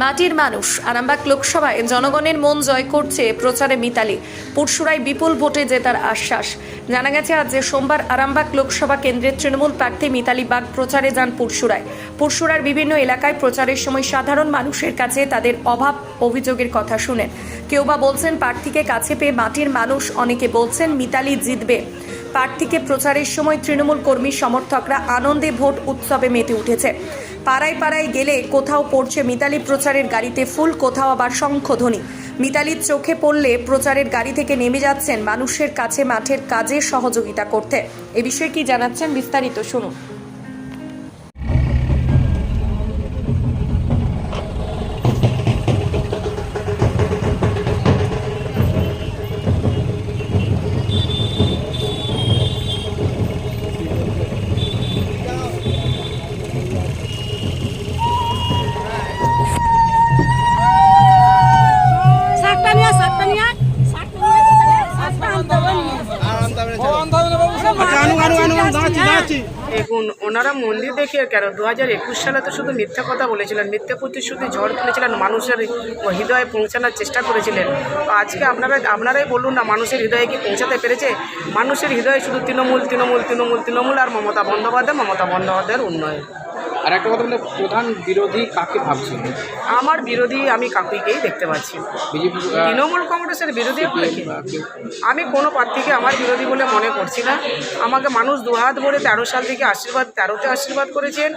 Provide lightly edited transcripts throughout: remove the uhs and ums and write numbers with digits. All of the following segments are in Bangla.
মাটির মানুষ আরামবাগ লোকসভায় জনগণের মন জয় করছে প্রচারে মিতালি। পুরসুরায় বিপুল ভোটে জেতার আশ্বাস। জানা গেছে আজ সোমবার আরামবাগ লোকসভা কেন্দ্রের তৃণমূল প্রার্থী মিতালি বাগ প্রচারে যান পুরসুরায়। পুরসুরার বিভিন্ন এলাকায় প্রচারের সময় সাধারণ মানুষের কাছে তাদের অভাব অভিযোগের কথা শুনেন। কেউ বা বলছেন প্রার্থীকে কাছে পেয়ে মাটির মানুষ, অনেকে বলছেন মিতালি জিতবে। প্রার্থীকে প্রচারের সময় তৃণমূল কর্মী সমর্থকরা আনন্দে ভোট উৎসবে মেতে উঠেছে। পাড়ায় পাড়ায় গেলে কোথাও পড়ছে মিতালি প্রচারের গাড়িতে ফুল, কোথাও আবার শঙ্খধ্বনি। মিতালির চোখে পড়লে প্রচারের গাড়ি থেকে নেমে যাচ্ছেন মানুষের কাছে মাঠের কাজে সহযোগিতা করতে। এ বিষয়ে কি জানাচ্ছেন বিস্তারিত শুনুন। দেখুন, ওনারা মন্দির দেখিয়ে কেন 2021 সালে তো শুধু মিথ্যা কথা বলেছিলেন, মিথ্যা প্রতিশ্রুতি ঝড় তুলেছিলেন, মানুষের হৃদয়ে পৌঁছানোর চেষ্টা করেছিলেন। তো আজকে আপনারাই বলুন না, মানুষের হৃদয়ে কি পৌঁছাতে পেরেছে? মানুষের হৃদয়ে শুধু তৃণমূল তৃণমূল তৃণমূল তৃণমূল আর মমতা বন্দ্যোপাধ্যায়ের উন্নয়ন। আর একটা কথা বলে, প্রধান বিরোধী কাকে ভাবছেন? আমার বিরোধী আমি কাকুইকেই দেখতে পাচ্ছি। বিজেপি, তৃণমূল কংগ্রেসের বিরোধী আমি কোনো প্রার্থীকে আমার বিরোধী বলে মনে করছি না। আমাকে মানুষ দুহাত ভরে 13 সাল থেকে তেরোতে আশীর্বাদ করেছেন,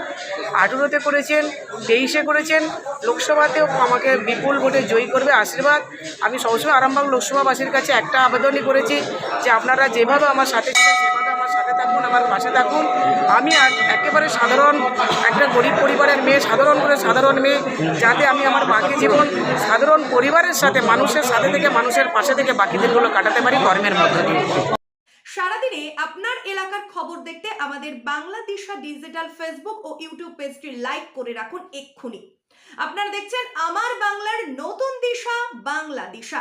18তে করেছেন, 23-এ করেছেন, লোকসভাতেও আমাকে বিপুল ভোটে জয়ী করবে আশীর্বাদ। আমি সবসময় আরামবাগ লোকসভাবাসীর কাছে একটা আবেদনই করেছি যে আপনারা যেভাবে আমার সাথে ছিলেন সেভাবে আমার সাথে থাকুন, আমার পাশে থাকুন। আমি একেবারে সাধারণ একটা গরিব পরিবারের মেয়ে, সাধারণ মেয়ে, যাতে আমি আমার বাকি জীবন সাধারণ পরিবারের সাথে, মানুষের সাথে থেকে, মানুষের পাশে থেকে বাকি দিনগুলো কাটাতে পারি কর্মের মধ্য দিয়ে। সারাদিনে আপনার এলাকার খবর দেখতে আমাদের বাংলা দিশা ডিজিটাল ফেসবুক ও ইউটিউব পেজটি লাইক করে রাখুন এক্ষুনি। আপনারা দেখছেন আমার বাংলার নতুন দিশা, বাংলা দিশা।